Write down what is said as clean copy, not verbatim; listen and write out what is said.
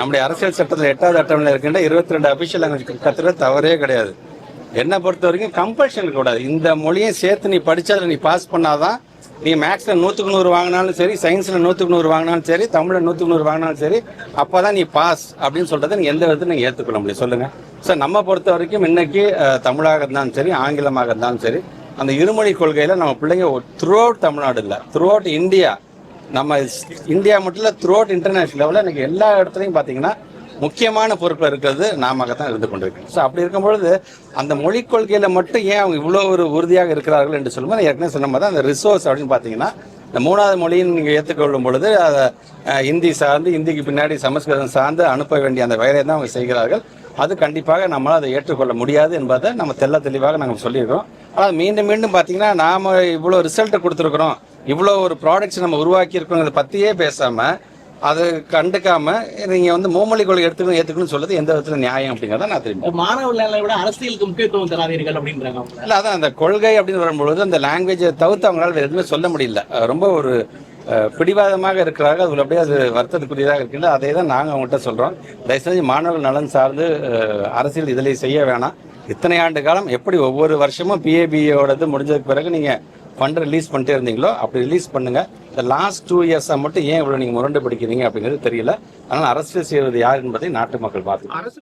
நம்முடைய அரசியல் சட்டத்தில் 8வது அட்டவணையில் இருக்கின்ற 22 அபிஷியல் லாங்குவேஜ் கத்துறது தவறே கிடையாது. என்னை பொறுத்த வரைக்கும் கம்பல்ஷன் கூடாது. இந்த மொழியை சேர்த்து நீ படிச்சா நீ பாஸ் பண்ணாதான் நீ மேக்ஸ்ல 100க்கு 100 வாங்கினாலும் சரி, சயின்ஸ்ல 100க்கு 100 வாங்கினாலும் சரி, தமிழ்ல 100க்கு 100 வாங்கினாலும் சரி, அப்பதான் நீ பாஸ் அப்படின்னு சொல்றதை நீங்க எந்த விதத்தில் நீங்க ஏற்றுக்கொள்ள முடியும் சொல்லுங்க. சார் நம்ம பொறுத்த வரைக்கும் இன்னைக்கு தமிழாக இருந்தாலும் சரி, ஆங்கிலமாக இருந்தாலும் சரி, அந்த இருமொழி கொள்கையில நம்ம பிள்ளைங்க த்ரூ அவுட் தமிழ்நாடு இல்லை, த்ரூ அவுட் இந்தியா, நம்ம இந்தியா மட்டும் இல்லை த்ரூ அவுட் இன்டர்நேஷனல் லெவலில் எனக்கு எல்லா இடத்துலையும் பார்த்தீங்கன்னா முக்கியமான பொறுப்பில் இருக்கிறது நாம தான் இருந்து கொண்டிருக்கோம். ஸோ அப்படி இருக்கும் பொழுது அந்த மொழிக் கொள்கையில மட்டும் ஏன் அவங்க இவ்வளோ ஒரு உறுதியாக இருக்கிறார்கள் என்று சொல்லும்போது ஏற்கனவே சொன்ன மாதிரி அந்த ரிசோர்ஸ் அப்படின்னு பார்த்தீங்கன்னா இந்த 3வது மொழின்னு நீங்கள் ஏற்றுக்கொள்ளும் பொழுது அதை ஹிந்தி சார்ந்து, ஹிந்திக்கு பின்னாடி சமஸ்கிருதம் சார்ந்து அனுப்ப வேண்டிய அந்த வேலையை தான் அவங்க செய்கிறார்கள். அது கண்டிப்பாக நம்மளால் அதை ஏற்றுக்கொள்ள முடியாது என்பதை நம்ம தெளிவாக நாங்கள் சொல்லியிருக்கிறோம். ஆனால் மீண்டும் மீண்டும் பார்த்தீங்கன்னா நாம் இவ்வளோ ரிசல்ட்டை கொடுத்துருக்குறோம், இவ்வளோ ஒரு ப்ராடக்ட்ஸ் நம்ம உருவாக்கியிருக்கோங்கிறத பற்றியே பேசாமல் அது கண்டுக்காம நீங்க மும்மொழி கொள்கை ஏத்துக்கணும்னு சொல்றது எந்த விதத்துல நியாயம் அப்படிங்கிறத நான் திரும்பி மாணவர்களை விட அரசியலுக்கு முக்கியத்துவம் தராதீர்கள் அப்படின்றாங்க. இல்ல அதான் அந்த கொள்கை அப்படின்னு வரும்பொழுது அந்த லாங்குவேஜை தவிர்த்து அவங்களால எதுவுமே சொல்ல முடியல. ரொம்ப ஒரு பிடிவாதமாக இருக்கிறார்கள். அது அப்படியே அது வருத்தத்துக்குரியதாக இருக்கின்ற அதை தான் நாங்கள் அவங்கள்ட்ட சொல்றோம். தயவுசெஞ்சு மாணவர்கள் நலன் சார்ந்து அரசியல் இதில் செய்ய வேணாம். இத்தனை ஆண்டு காலம் எப்படி ஒவ்வொரு வருஷமும் பிஏபியோடது முடிஞ்சதுக்கு பிறகு நீங்க ஃபண்ட் ரிலீஸ் பண்ணிட்டே இருந்தீங்களோ அப்படி ரிலீஸ் பண்ணுங்க. இந்த லாஸ்ட் 2 இயர்ஸாக மட்டும் ஏன் இவ்வளோ நீங்கள் முரண்டு பிடிக்கிறீங்க அப்படிங்கிறது தெரியல. அதனால் அரசியல் செய்வது யார் என்பதை நாட்டு மக்கள் பார்த்து